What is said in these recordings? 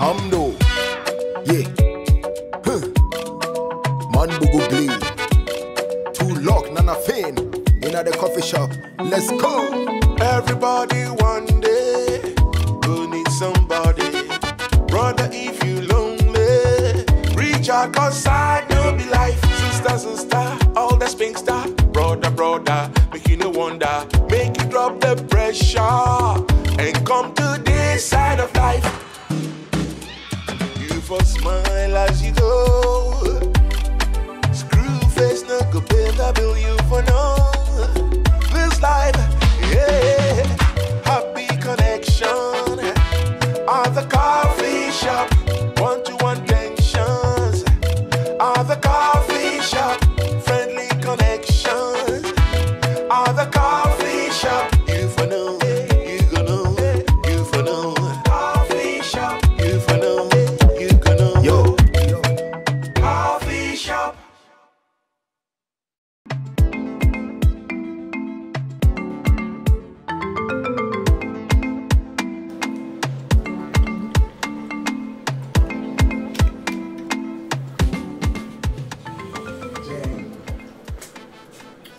Hamdo. Yeah. Man bugu bleed. Too lock, nana fin. In at the coffee shop. Let's go. Everybody one day will need somebody. Brother, if you lonely, reach out, cause side will be life. Sister, sister, all the spink star. Brother, brother, make you no wonder. Make you drop the pressure and come to this side of life. You for smile as you go. Screw face, no go pay the bill you for no. This life, yeah. Happy connection at the coffee shop. One-to-one tensions at the coffee shop. Friendly connections at the coffee shop. You for know, you gonna know, you for know. Coffee shop, you for know, you gonna know. Yo, coffee shop.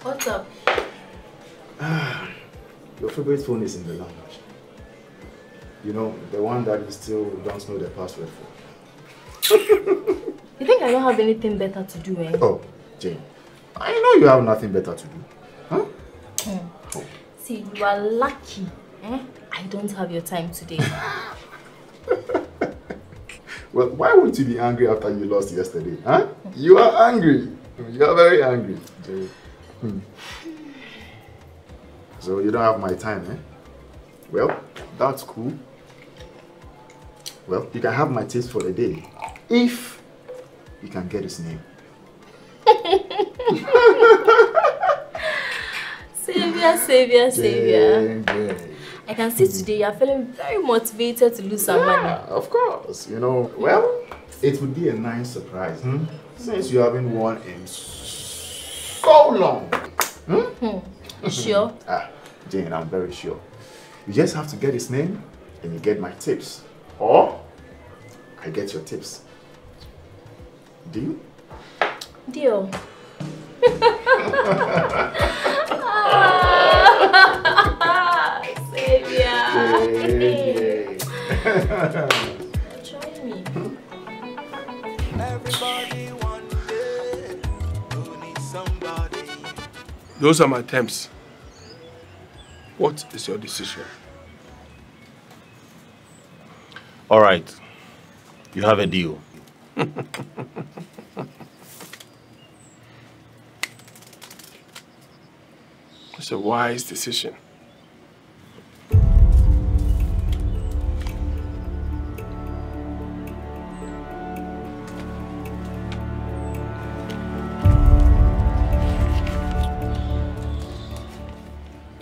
What's up? Your favorite phone is in the lounge. You know, the one that you still don't know the password for. You think I don't have anything better to do, eh? Oh, Jane, I know you have nothing better to do. Huh? Oh. See, you are lucky, eh? I don't have your time today. Well, why would you be angry after you lost yesterday? Huh? You are angry. You are very angry, Jane. So you don't have my time, eh? Well, that's cool. Well, you can have my taste for the day if you can get his name. Savior, savior, savior. Yeah. I can see today you are feeling very motivated to lose some money. Of course. You know, well, it would be a nice surprise since you haven't won in so long. Sure? Jane, I'm very sure. You just have to get his name and you get my tips. Or I get your tips. Deal? Deal. Savior. Yay. Try me. Everybody one day will need somebody. Those are my terms. What is your decision? All right. You have a deal. It's a wise decision.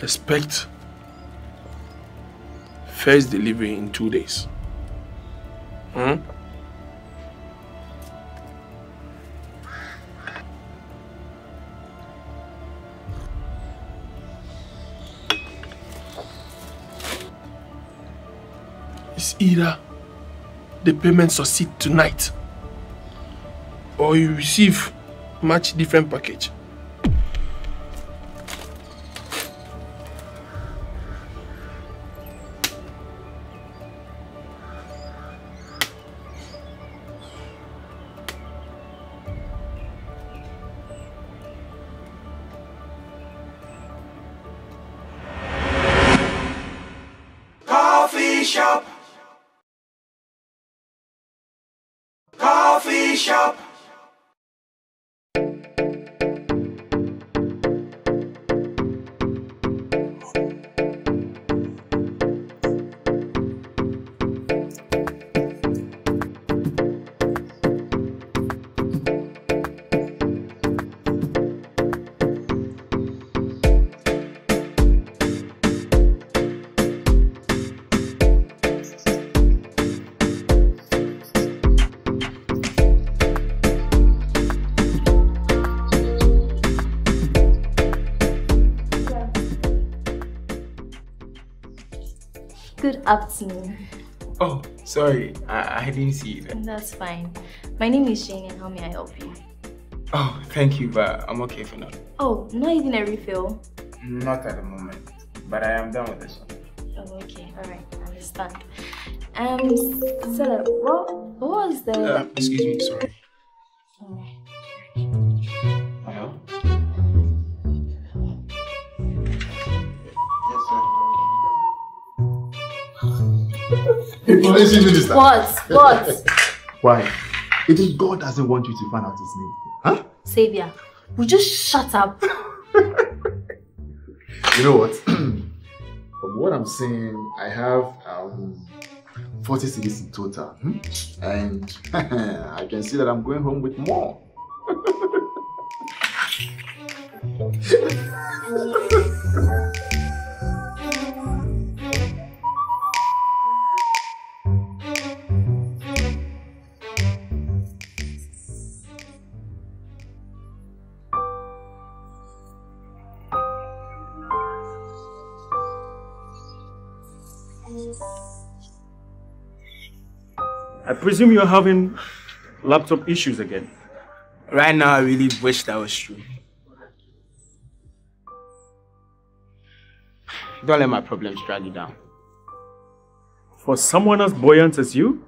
Expect first delivery in 2 days. It's either the payment succeed tonight or you receive much different package. Coffee shop. Coffee shop. Good afternoon. Oh, sorry. I didn't see it. That's fine. My name is Jane and how may I help you? Oh, thank you, but I'm okay for now. Oh, not even a refill? Not at the moment, but I am done with this one. Oh, okay. Alright, I understand. So, what was the... Excuse me, sorry. Oh. Hello? What? Why? It is God doesn't want you to find out his name. Huh? Savior, would you shut up? You know what? From what I'm saying, I have 40 CDs in total. And I can see that I'm going home with more. I presume you're having laptop issues again. Right now, I really wish that was true. Don't let my problems drag you down. For someone as buoyant as you,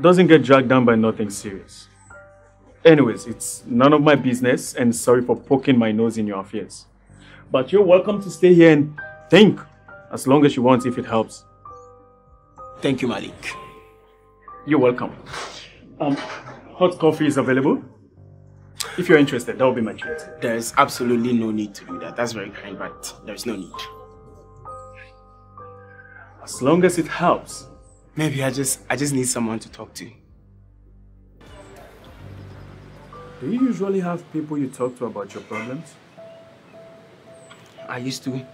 doesn't get dragged down by nothing serious. Anyways, it's none of my business and sorry for poking my nose in your affairs. But you're welcome to stay here and think as long as you want if it helps. Thank you, Malik. You're welcome. Hot coffee is available. If you're interested, that will be my treat. There's absolutely no need to do that. That's very kind, but there's no need. As long as it helps. Maybe I just need someone to talk to. Do you usually have people you talk to about your problems? I used to.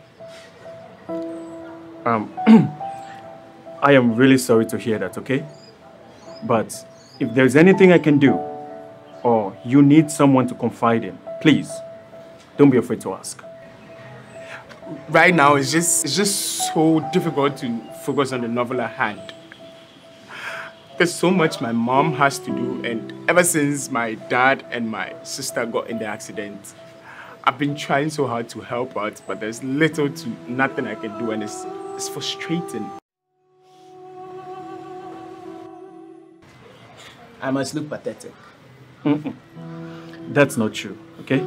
I am really sorry to hear that, okay? But if there's anything I can do, or you need someone to confide in, please, don't be afraid to ask. Right now, it's just so difficult to focus on the novel at hand. There's so much my mom has to do, and ever since my dad and my sister got in the accident, I've been trying so hard to help out, but there's little to nothing I can do, and it's frustrating. I must look pathetic. That's not true, okay?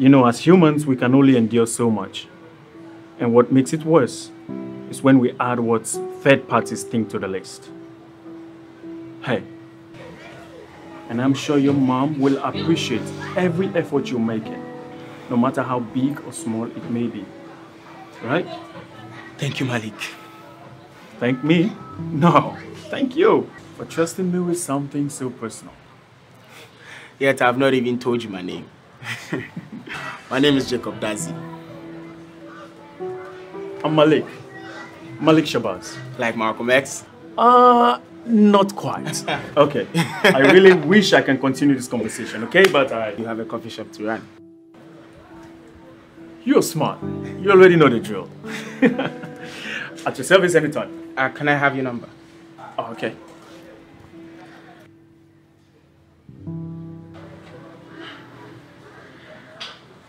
You know, as humans, we can only endure so much. And what makes it worse is when we add what third parties think to the list. Hey, and I'm sure your mom will appreciate every effort you're making, no matter how big or small it may be. Right? Thank you, Malik. Thank me? No, thank you for trusting me with something so personal. Yet I've not even told you my name. My name is Jacob Dazi. I'm Malik. Malik Shabazz. Like Malcolm X? Not quite. Okay. I really wish I can continue this conversation, okay? But You have a coffee shop to run. You're smart. You already know the drill. At your service anytime. Can I have your number? Oh, okay.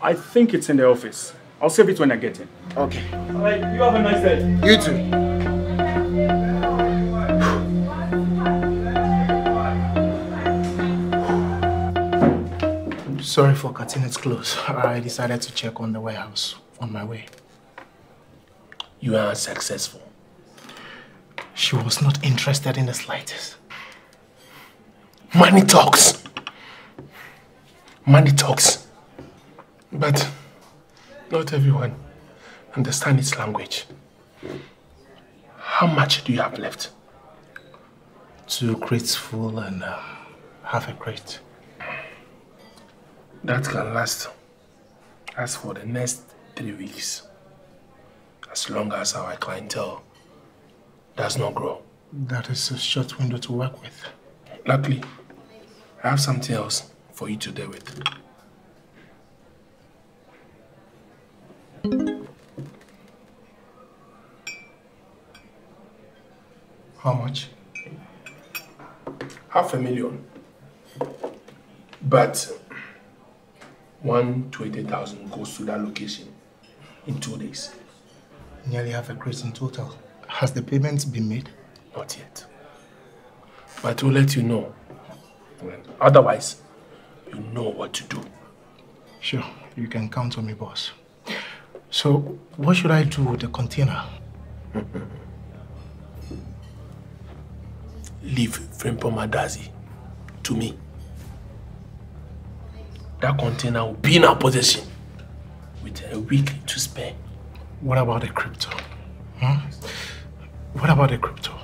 I think it's in the office. I'll save it when I get in. Okay. All right, you have a nice day. You too. Sorry for cutting it close. I decided to check on the warehouse on my way. You are successful. She was not interested in the slightest. Money talks. Money talks. But not everyone understands its language. How much do you have left? 2 crates full and half a crate. That can last us for the next 3 weeks. As long as our clientele does not grow. That is a short window to work with. Luckily, I have something else for you to deal with. How much? $500,000. But 120,000 goes to that location in 2 days. Nearly half a crate in total. Has the payment been made? Not yet. But we'll let you know. Otherwise, you know what to do. Sure, you can count on me, boss. So, what should I do with the container? Leave Frimpong Madazi to me. That container will be in our possession with a week to spare. What about the crypto? What about the crypto?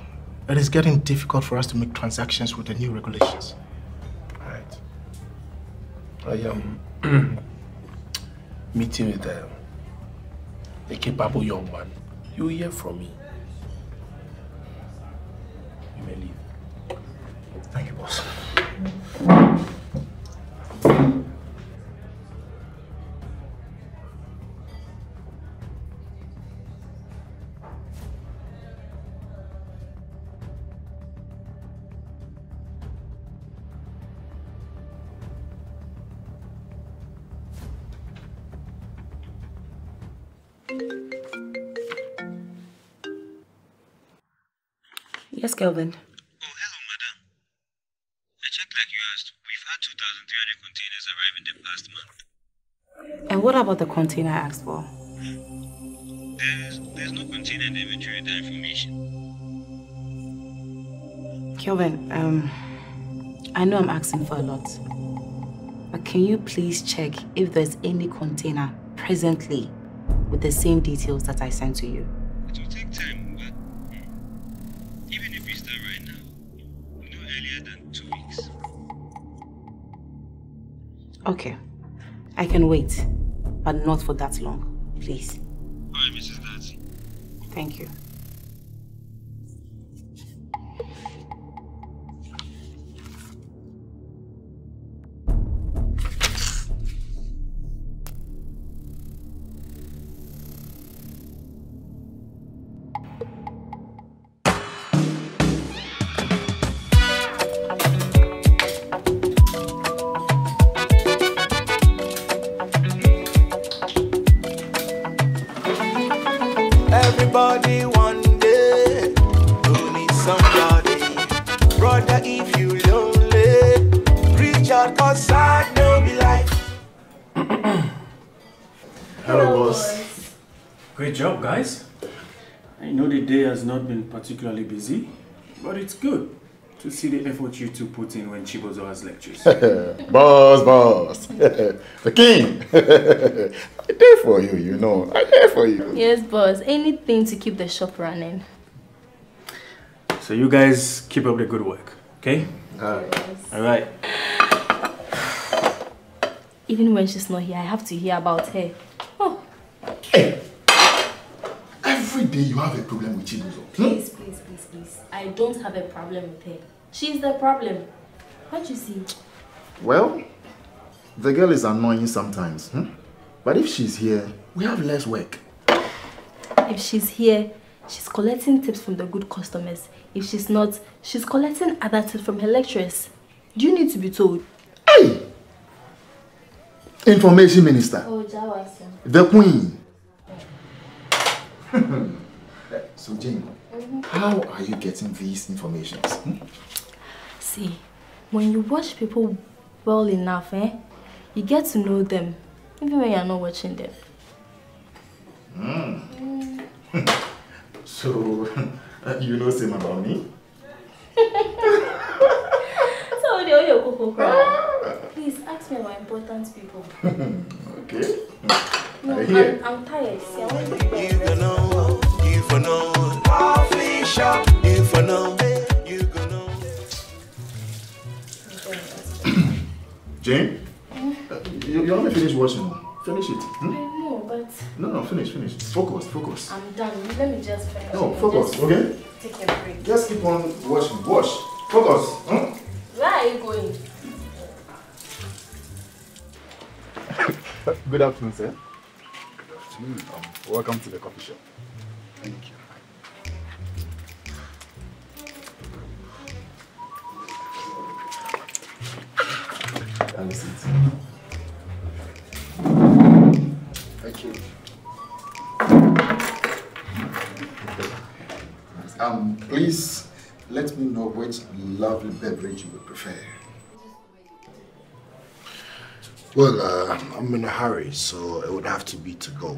It is getting difficult for us to make transactions with the new regulations. Right. I am meeting with a capable young man. You will hear from me. You may leave. Thank you, boss. Yes, Kelvin. Oh, hello, madam. I checked like you asked. We've had 2,300 containers arrive in the past month. And what about the container I asked for? There's no container in the inventory with that information. Kelvin, I know I'm asking for a lot, but can you please check if there's any container presently with the same details that I sent to you? It will take time, but even if we start right now, no earlier than 2 weeks. Okay, I can wait, but not for that long, please. All right, Mrs. Darcy. Thank you. Everybody one day will need somebody. Brother, if you lonely, reach out, cause I know be life. Hello, boss. Great job, guys. I know the day has not been particularly busy, but it's good to see the effort you two put in when Chibozo has lectures. boss. The king. I there for you, you know. I there for you. Yes, boss. Anything to keep the shop running. So you guys keep up the good work, okay? Yes. All right. Even when she's not here, I have to hear about her. Oh. Hey. Every day you have a problem with Chibuzo. Please. I don't have a problem with her. She's the problem. What you see? Well, the girl is annoying sometimes. But if she's here, we have less work. If she's here, she's collecting tips from the good customers. If she's not, she's collecting other tips from her lecturers. Do you need to be told? Hey! Information Minister. Oh, Jawasa. The Queen. So, Jane, how are you getting these informations? See, when you watch people well enough, you get to know them, even when you're not watching them. So, you know same about me? Please ask me about important people. Okay. No, I'm tired. See, I want to go. You for know, coffee shop. You for know, you gonna know. Jane, you want me to finish washing? Finish it. I know, but... No, finish. Focus. I'm done. Let me just finish. No, focus, just okay? Take a break. Just keep on washing. Wash. Focus. Where are you going? Good afternoon, sir. Welcome to the coffee shop. Thank you. Have a seat. Thank you. Please let me know which lovely beverage you would prefer. Well, I'm in a hurry, so it would have to be to go.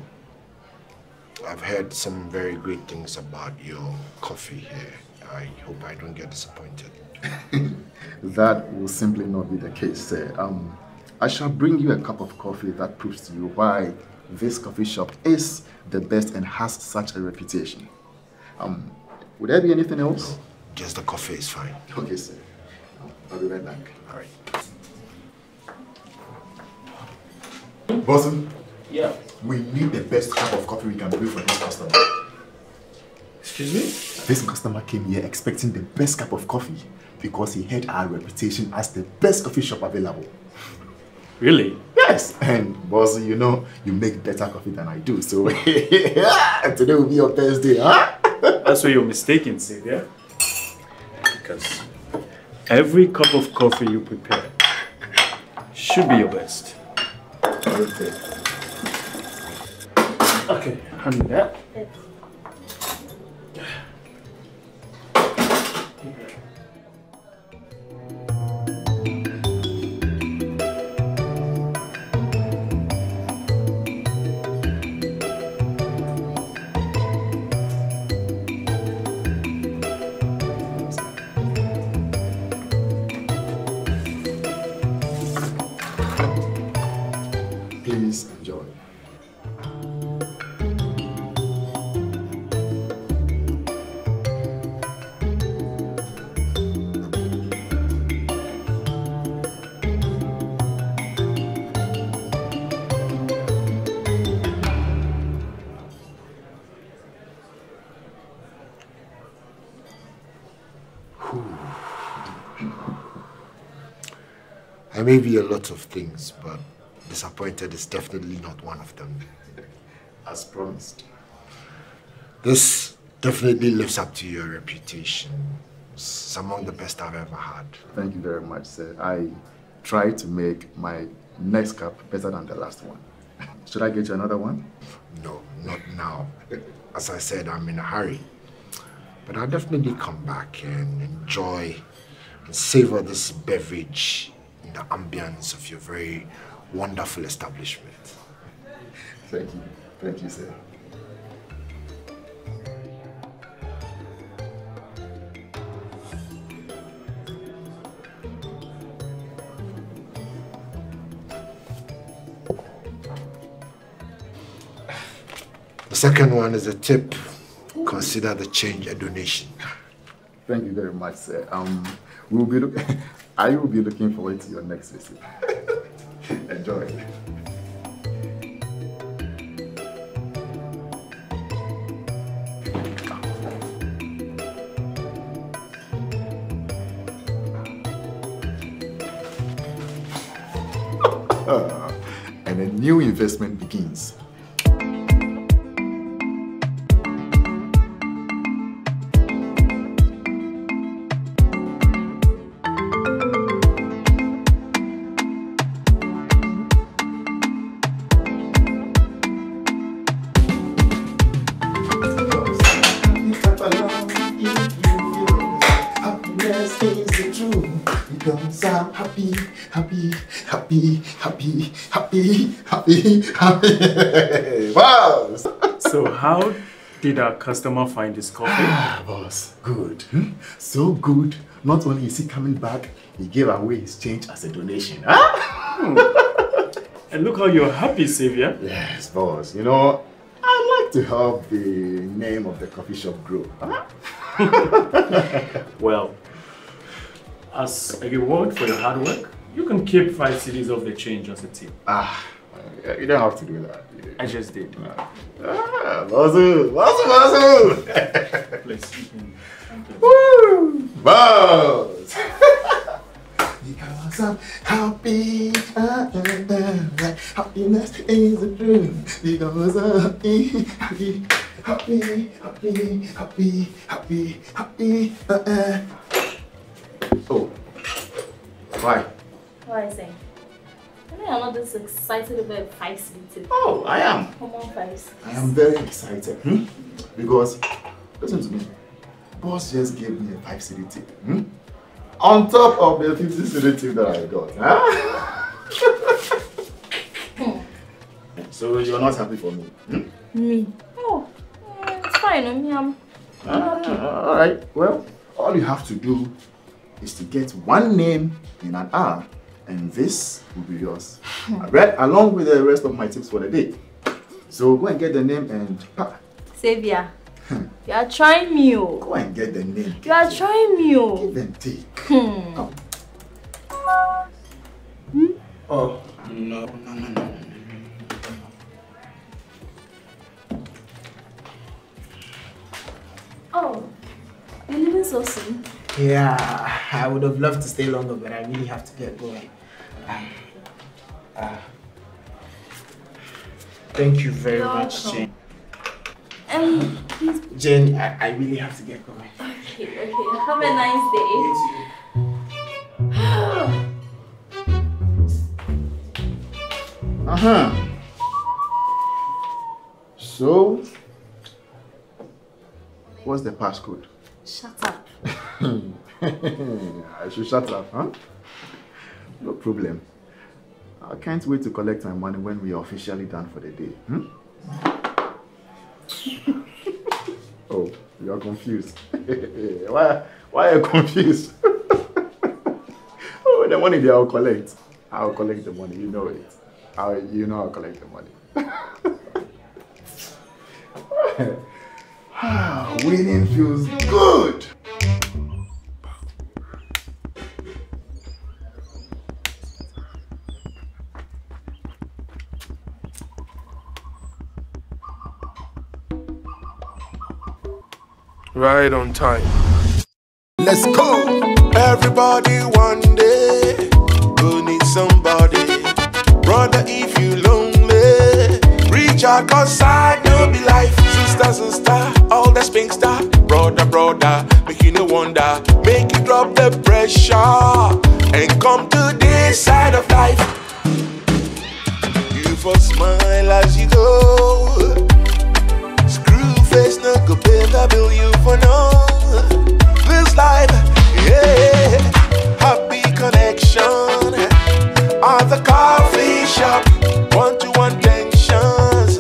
I've heard some very great things about your coffee here. I hope I don't get disappointed. That will simply not be the case, sir. I shall bring you a cup of coffee that proves to you why this coffee shop is the best and has such a reputation. Would there be anything else? No, just the coffee is fine. Okay, sir. I'll be right back. All right. Bosun? Yeah. We need the best cup of coffee we can brew for this customer. Excuse me? This customer came here expecting the best cup of coffee because he had our reputation as the best coffee shop available. Really? Yes. And boss, you know, you make better coffee than I do. So today will be your best day, huh? That's where you're mistaken, Xavier. Because every cup of coffee you prepare should be your best. Okay. Okay, hand me that. Please enjoy. I may be a lot of things, but disappointed is definitely not one of them. As promised. This definitely lives up to your reputation. It's among the best I've ever had. Thank you very much, sir. I try to make my next cup better than the last one. Should I get you another one? No, not now. As I said, I'm in a hurry. But I'll definitely come back and enjoy and savor this beverage in the ambience of your very wonderful establishment. Thank you. Thank you, sir. The second one is a tip. Consider the change a donation. Thank you very much, sir. I will be looking forward to your next visit. Enjoy. And a new investment begins. Happy. Wow! So how did our customer find this coffee? Boss, good. So good. Not only is he coming back, he gave away his change as a donation. And look how you're happy, Xavier. Yes, boss. You know, I like to help the name of the coffee shop grow. Well, as a reward for your hard work, you can keep 5 cedis of the change as a tip. You don't have to do that. I just did. Bazu! Please, you can. Woo! Boss! Because I'm happy, happiness is the truth. Because I'm happy. Oh, why? What are you saying? I know you're not this excited about a 5 city tip. Oh, I am. Come on, 5 cities. I am very excited. Because, listen to me. Boss just gave me a 5 city tip. On top of the 50 city tip that I got. So you're not happy for me? Me? Oh, it's fine. I mean, I'm happy. Alright, well, all you have to do is to get one name in an hour, and this will be yours. Alright, along with the rest of my tips for the day. So go and get the name and Xavier, you are trying me. Go and get the name. You are trying me. Give and take. Come. Oh, no. Oh, you're leaving so soon? Yeah, I would have loved to stay longer, but I really have to get going. Thank you very much, Jane. Please. Jane, I really have to get going. Okay. Have a nice day. So, what's the passcode? Shut up. I should shut up, huh? No problem. I can't wait to collect my money when we are officially done for the day. Oh, you are confused. Why are you confused? Oh, the money I'll collect. I'll collect the money, you know it. I'll collect the money. Winning feels good. Right on time. Let's go. Everybody one day go need somebody. Brother, if you lonely, reach out, cause I know be life. Sister, all the spink star. Brother, make you no wonder. Make you drop the pressure and come to this side of life. You for smile as you go. Screw face, no go pay the bill you for no. This life, yeah. Happy connection at the coffee shop. 1-to-1 tensions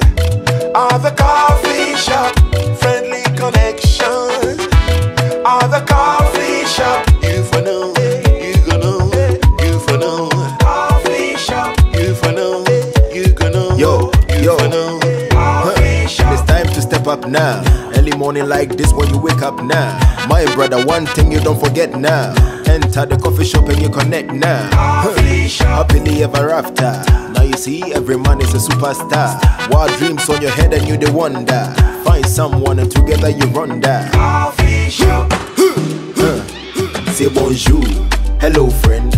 at the coffee shop. Friendly connections at the coffee shop. You for know, you gonna know, you for know. Coffee shop, you for know, you gonna know. Yo. For know. It's time to step up now. Early morning like this when you wake up now. My brother, one thing you don't forget now. Enter the coffee shop and you connect now. Happily ever after. Now you see every man is a superstar. Wild dreams on your head and you the wonder. Find someone and together you run that. Coffee shop. Say bonjour, hello friend.